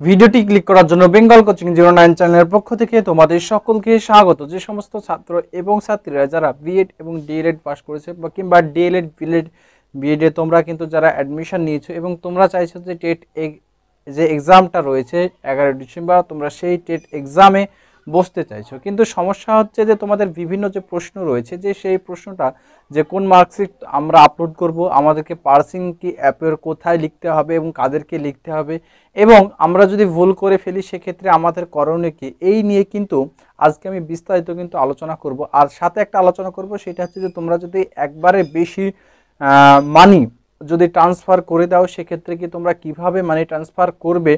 ভিডিওটি ক্লিক করার জন্য বেঙ্গল কোচিং 09 চ্যানেলের পক্ষ থেকে তোমাদের সকলকে স্বাগত। যে সমস্ত ছাত্র এবং ছাত্রীরা যারা বিএড এবং ডিএলএড পাস করেছে বা কিংবা ডিএলএড বিএড বিএডে তোমরা কিন্তু যারা অ্যাডমিশন নিয়েছো এবং তোমরা চাইছো যে টেট যে এক্সামটা রয়েছে 11 ডিসেম্বর তোমরা সেই টেট এক্সামে বসতে চাইছো, কিন্তু সমস্যা হচ্ছে যে তোমাদের বিভিন্ন যে প্রশ্ন রয়েছে যে সেই প্রশ্নটা যে কোন মার্কশিট আমরা আপলোড করব, আমাদেরকে পার্সিং কি অ্যাপের কোথায় লিখতে হবে এবং কাদেরকে লিখতে হবে, এবং আমরা যদি ভুল করে ফেলি সেক্ষেত্রে আমাদের করণীয় কি, এই নিয়ে কিন্তু আজকে আমি বিস্তারিত কিন্তু আলোচনা করব। আর সাথে একটা আলোচনা করব, সেটা হচ্ছে যে তোমরা যদি একবারে বেশি মানি যদি ট্রান্সফার করে দাও সেক্ষেত্রে কি তোমরা কিভাবে মানি ট্রান্সফার করবে,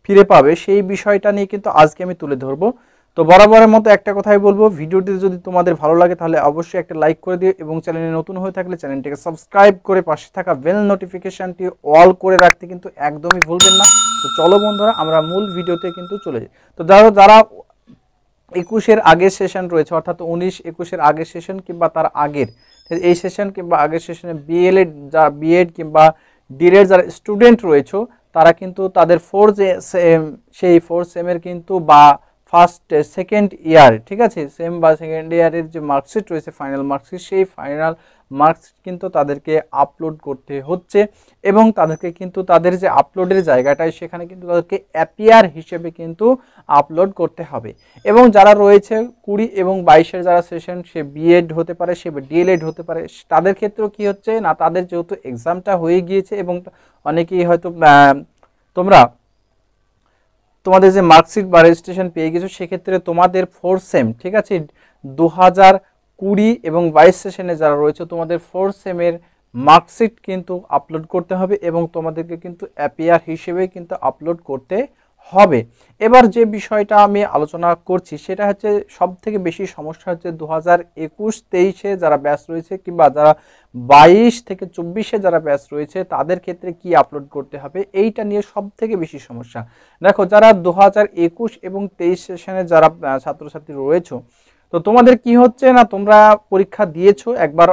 ফিরে পাবে, সেই বিষয়টা নিয়ে কিন্তু আজকে আমি তুলে ধরবো। তো বরাবরের মতো একটা কথাই বলবো, ভিডিওটি যদি তোমাদের ভালো লাগে তাহলে অবশ্যই একটা লাইক করে দিও এবং চ্যানেলে নতুন হয়ে থাকলে চ্যানেলটিকে সাবস্ক্রাইব করে পাশে থাকা বেল নোটিফিকেশনটি অল করে রাখতে কিন্তু একদমই ভুলবেন না। তো চলো বন্ধুরা, আমরা মূল ভিডিওতে কিন্তু চলে যাই। তো যারা 21-এর আগের সেশন রয়েছে, অর্থাৎ 19-21-এর আগের সেশন কিংবা তার আগের এই সেশন কিংবা আগের সেশনে বিএড কিংবা ডিএলএড যারা স্টুডেন্ট রয়েছে তারা কিন্তু তাদের সেই 4 সেমের কিন্তু বা ফার্স্ট সেকেন্ড ইয়ার, ঠিক আছে, সেম বা সেকেন্ড ইয়ারের যে মার্কশিট রয়েছে ফাইনাল মার্কশিট, সেই ফাইনাল মার্কশিট কিন্তু তাদেরকে আপলোড করতে হচ্ছে এবং তাদেরকে কিন্তু তাদের যে আপলোডের জায়গাটায় সেখানে কিন্তু তাদেরকে অ্যাপিয়ার হিসেবে কিন্তু আপলোড করতে হবে। এবং যারা রয়েছে 20 এবং 22-এর যারা সেশন, সে বিএড হতে পারে, সে ডিএলএড হতে পারে, তাদের ক্ষেত্রেও কি হচ্ছে না, তাদের যেহেতু এক্সামটা হয়ে গিয়েছে এবং অনেকেই হয়তো তোমাদের যে মার্কশিট বা রেজিস্ট্রেশন পেয়ে গেছো, সেক্ষেত্রে তোমাদের 4 সেম, ঠিক আছে, 2020 এবং 22 সেশনে যারা রয়েছে তোমাদের 4 সেমের মার্কশিট কিন্তু আপলোড করতে হবে এবং তোমাদেরকে কিন্তু অ্যাপিয়ার হিসেবে কিন্তু আপলোড করতে হবে। এবার যে বিষয়টা আমি আলোচনা করছি সেটা হচ্ছে সব থেকে বেশি সমস্যা হচ্ছে 2021-23-এ যারা ব্যাচ রয়েছে কিংবা যারা 22 থেকে 24-এ যারা ব্যাচ রয়েছে তাদের ক্ষেত্রে কি আপলোড করতে হবে, এইটা নিয়ে সব থেকে বেশি সমস্যা। দেখো, যারা 2021 এবং 23 সেশনে যারা ছাত্রছাত্রী রয়েছে, তো তোমাদের কি হচ্ছে না, তোমরা পরীক্ষা দিয়েছো একবার,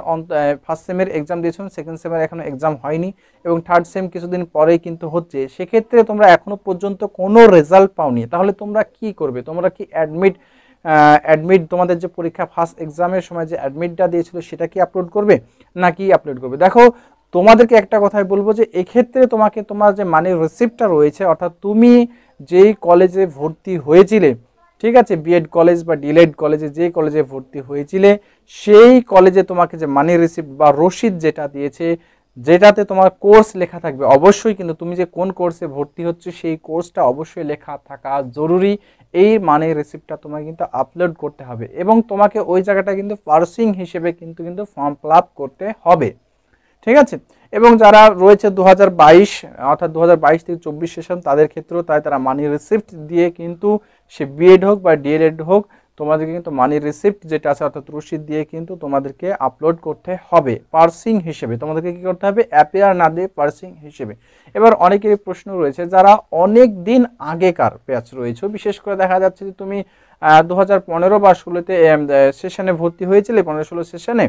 ফার্স্ট সেমের এক্সাম দিয়েছো, সেকেন্ড সেমের এখনো এক্সাম হয়নি এবং থার্ড সেম কিছুদিন পরেই কিন্তু হচ্ছে, সেক্ষেত্রে তোমরা এখনো পর্যন্ত কোনো রেজাল্ট পাওনি। তাহলে তোমরা কি করবে? তোমরা কি অ্যাডমিট তোমাদের যে পরীক্ষা ফার্স্ট এক্সামের সময় যে অ্যাডমিটটা দিয়েছিল সেটা কি আপলোড করবে নাকি আপলোড করবে? দেখো, তোমাদেরকে একটা কথাই বলবো যে এক্ষেত্রে তোমাকে তোমার যে মানি রিসিপ্টটা রয়েছে, অর্থাৎ তুমি যেই কলেজে ভর্তি হয়েছিলে, ঠিক আছে, বিএড কলেজ বা ডিএলএড কলেজে, যে কলেজে ভর্তি হয়েছিলে সেই কলেজে তোমাকে যে মানি রিসিপ্ট বা রসিদ যেটা দিয়েছে, যেটাতে তোমার কোর্স লেখা থাকবে, অবশ্যই কিন্তু তুমি যে কোন কোর্সে ভর্তি হচ্ছে সেই কোর্সটা অবশ্যই লেখা থাকা জরুরি। এই মানি রিসিপ্টটা তোমাকে কিন্তু আপলোড করতে হবে এবং তোমাকে ওই জায়গাটা কিন্তু পার্সিং হিসেবে কিন্তু ফর্ম ফিল আপ করতে হবে, ঠিক আছে। এবং যারা রয়েছে 2022 অর্থাৎ 2022 থেকে 24 সেশন, তাদের ক্ষেত্রেও তাই তারা মানি রিসিপ্ট দিয়ে কিন্তু সে বিএড হোক বা ডিএলএড হোক, তোমাদেরকে কিন্তু মানি রিসিপ্ট যেটা আছে অর্থাৎ রসিদ দিয়ে কিন্তু তোমাদেরকে আপলোড করতে হবে পার্সিং হিসেবে। তোমাদেরকে কি করতে হবে? অ্যাপিয়ার না দিয়ে পার্সিং হিসেবে। এবার অনেকেরই প্রশ্ন রয়েছে যারা অনেক দিন আগেকার ব্যাচ রয়েছে, বিশেষ করে দেখা যাচ্ছে যে তুমি 2015 বা 16-তে সেশনে ভর্তি হয়েছিলে, 15-16 সেশনে,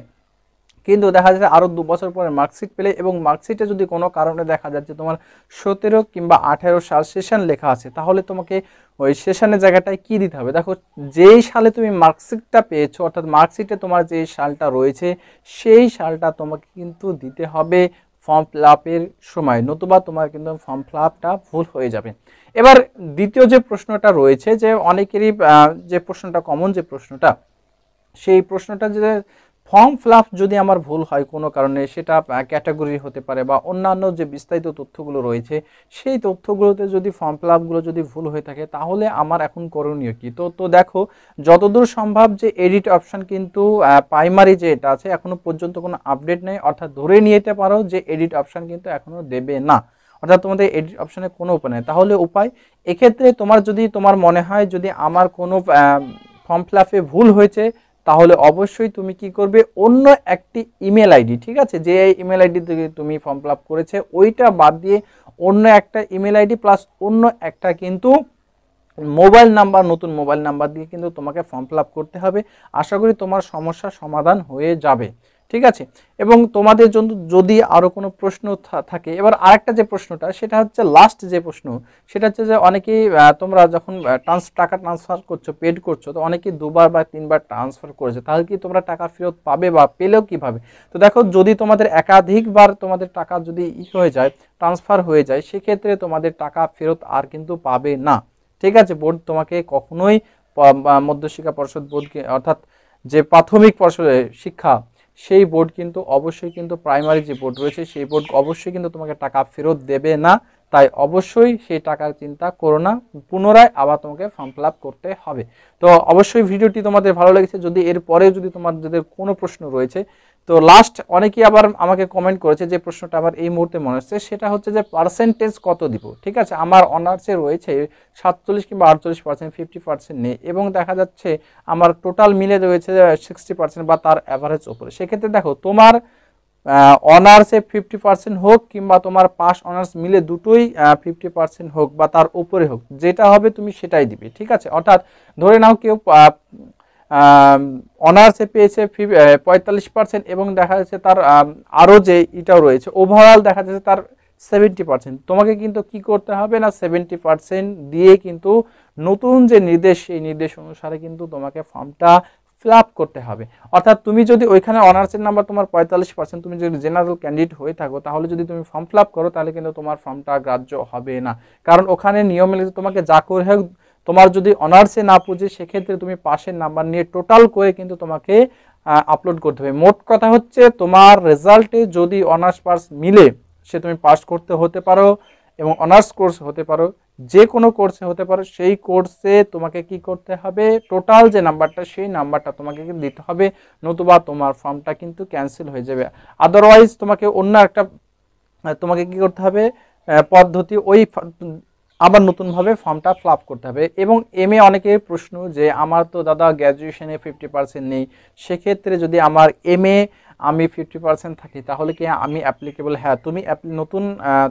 কিন্তু দেখা যাচ্ছে আরও 2 বছর পরে মার্কশিট পেলে এবং মার্কশিটে যদি কোনো কারণে দেখা যাচ্ছে তোমার 17 কিংবা 18 সাল সেশন লেখা আছে, তাহলে তোমাকে ওই সেশনের জায়গাটায় কি দিতে হবে? দেখো, যেই সালে তুমি মার্কশিটটা পেয়েছো, অর্থাৎ মার্কশিটে তোমার যে সালটা রয়েছে সেই সালটা তোমাকে কিন্তু দিতে হবে ফর্ম ফিল আপের সময়, নতুবা তোমার কিন্তু ফর্ম ফিল আপটা ভুল হয়ে যাবে। এবার দ্বিতীয় যে প্রশ্নটা রয়েছে, যে অনেকেরই যে প্রশ্নটা কমন যে প্রশ্নটা, সেই প্রশ্নটা যে ফর্ম ফিল আপ যদি আমার ভুল হয় কোনো কারণে, সেটা ক্যাটাগরি হতে পারে বা অন্যান্য যে বিস্তারিত তথ্যগুলো রয়েছে সেই তথ্যগুলোতে যদি ফর্ম ফিল আপগুলো যদি ভুল হয়ে থাকে তাহলে আমার এখন করণীয় কি? তো দেখো, যতদূর সম্ভব যে এডিট অপশান কিন্তু প্রাইমারি যে এটা আছে এখনো পর্যন্ত কোনো আপডেট নেই, অর্থাৎ ধরে নিতে পারো যে এডিট অপশান কিন্তু এখনো দেবে না, অর্থাৎ তোমাদের এডিট অপশানে কোনো উপায় নেই। তাহলে উপায়, এক্ষেত্রে তোমার মনে হয় যদি আমার কোনো ফর্ম ফিল আপে ভুল হয়েছে, তাহলে অবশ্যই তুমি কি করবে, অন্য একটি ইমেল আইডি, ঠিক আছে, যে ইমেল আইডি থেকে তুমি ফর্ম ফিল আপ করেছে ওইটা বাদ দিয়ে অন্য একটা ইমেল আইডি প্লাস অন্য একটা কিন্তু মোবাইল নাম্বার, নতুন মোবাইল নাম্বার দিয়ে কিন্তু তোমাকে ফর্ম ফিল আপ করতে হবে। আশা করি তোমার সমস্যার সমাধান হয়ে যাবে, ঠিক আছে। এবং তোমাদের জন্য যদি আরও কোনো প্রশ্ন থাকে, এবার আরেকটা যে প্রশ্নটা সেটা হচ্ছে লাস্ট যে প্রশ্ন, সেটা হচ্ছে যে অনেকেই তোমরা যখন টাকা ট্রান্সফার করছো, পেড করছো, তো অনেকেই 2বার বা 3বার ট্রান্সফার করেছে, তাহলে কি তোমরা টাকা ফেরত পাবে বা পেলেও কিভাবে? তো দেখো, যদি তোমাদের একাধিকবার তোমাদের টাকা যদি হয়ে যায়, ট্রান্সফার হয়ে যায়, সেক্ষেত্রে তোমাদের টাকা ফেরত আর কিন্তু পাবে না। ঠিক আছে, বোর্ড তোমাকে কখনোই মধ্যশিক্ষা পর্ষদ বোর্ডকে, অর্থাৎ যে প্রাথমিক পর্ষদের শিক্ষা, সেই বোর্ড কিন্তু অবশ্যই কিন্তু প্রাইমারি যে বোর্ড রয়েছে সেই বোর্ড অবশ্যই কিন্তু তোমাকে টাকা ফেরত দেবে না। তাই অবশ্যই সেই টাকার চিন্তা করো না, পুনরায় আবার তোমাকে ফর্ম ফিল আপ করতে হবে। তো অবশ্যই ভিডিওটি তোমাদের ভালো লেগেছে। যদি এরপরে যদি তোমাদের কোনো প্রশ্ন রয়েছে, তো লাস্ট অনেকেই আবার আমাকে কমেন্ট করেছে, যে প্রশ্নটা আবার এই মুহূর্তে মনে হচ্ছে, সেটা হচ্ছে যে পার্সেন্টেজ কত দিব। ঠিক আছে, আমার অনার্সে রয়েছে 47 কিংবা 48%, 50% নেই, এবং দেখা যাচ্ছে আমার টোটাল মিলে রয়েছে 60% বা তার অ্যাভারেজ ওপরে। সেক্ষেত্রে দেখো, তোমার অনার্সে 50% হোক কিংবা তোমার পাস অনার্স মিলে দুটোই 50% হোক বা তার উপরে হোক, যেটা হবে তুমি সেটাই দিবে। ঠিক আছে, অর্থাৎ ধরে নাও কেউ অনার্সে পেয়েছে 45% এবং দেখা যাচ্ছে তার আরও যে এটাও রয়েছে, ওভারঅল দেখা যাচ্ছে তার 70%। তোমাকে কিন্তু কি করতে হবে না, 70% দিয়ে কিন্তু নতুন যে নির্দেশ, সেই নির্দেশ অনুসারে কিন্তু তোমাকে ফর্মটা ফিল আপ করতে হবে। অর্থাৎ তুমি যদি ওইখানে অনার্সের নাম্বার তোমার 45%, তুমি যদি জেনারেল ক্যান্ডিডেট হয়ে থাকো, তাহলে যদি তুমি ফর্ম ফিল আপ করো, তাহলে কিন্তু তোমার ফর্মটা গ্রাহ্য হবে না। কারণ ওখানে নিয়ম মেনে তোমাকে যা করে হোক, তোমার যদি অনার্সে না পুজে, সেক্ষেত্রে তুমি পাশের নাম্বার নিয়ে টোটাল করে কিন্তু তোমাকে আপলোড করতে হবে। মোট কথা হচ্ছে, তোমার রেজাল্টে যদি অনার্স পাস মিলে, সে তুমি পাস করতে হতে পারো এবং অনার্স কোর্স হতে পারো, যে কোনো কোর্সে হতে পারো, সেই কোর্সে তোমাকে কি করতে হবে, টোটাল যে নাম্বারটা, সেই নাম্বারটা তোমাকে দিতে হবে, নতুবা তোমার ফর্মটা কিন্তু ক্যান্সেল হয়ে যাবে। আদারওয়াইজ তোমাকে অন্য একটা তোমাকে কি করতে হবে, পদ্ধতি ওই আবার নতুনভাবে ফর্মটা ফিল আপ করতে হবে। এবং অনেকের প্রশ্ন যে আমার তো দাদা গ্র্যাজুয়েশনে 50% নেই, সেক্ষেত্রে যদি আমার আমি 50% থাকি, তাহলে কি আমি অ্যাপ্লিকেবল? হ্যাঁ, তুমি নতুন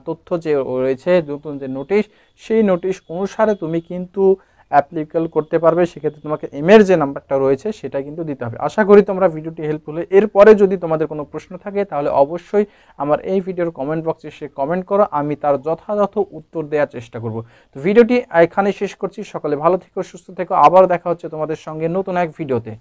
তথ্য যে রয়েছে, নতুন যে নোটিশ, সেই নোটিশ অনুসারে তুমি কিন্তু অ্যাপ্লিকেবল করতে পারবে। সেক্ষেত্রে তোমাকে এর যে নাম্বারটা রয়েছে সেটা কিন্তু দিতে হবে। আশা করি তোমরা ভিডিওটি হেল্পফুল। এরপরে যদি তোমাদের কোনো প্রশ্ন থাকে, তাহলে অবশ্যই আমার এই ভিডিওর কমেন্ট বক্সে এসে কমেন্ট করো, আমি তার যথাযথ উত্তর দেওয়ার চেষ্টা করব। তো ভিডিওটি এখানে শেষ করছি। সকলে ভালো থেকো, সুস্থ থেকো, আবার দেখা হচ্ছে তোমাদের সঙ্গে নতুন এক ভিডিওতে।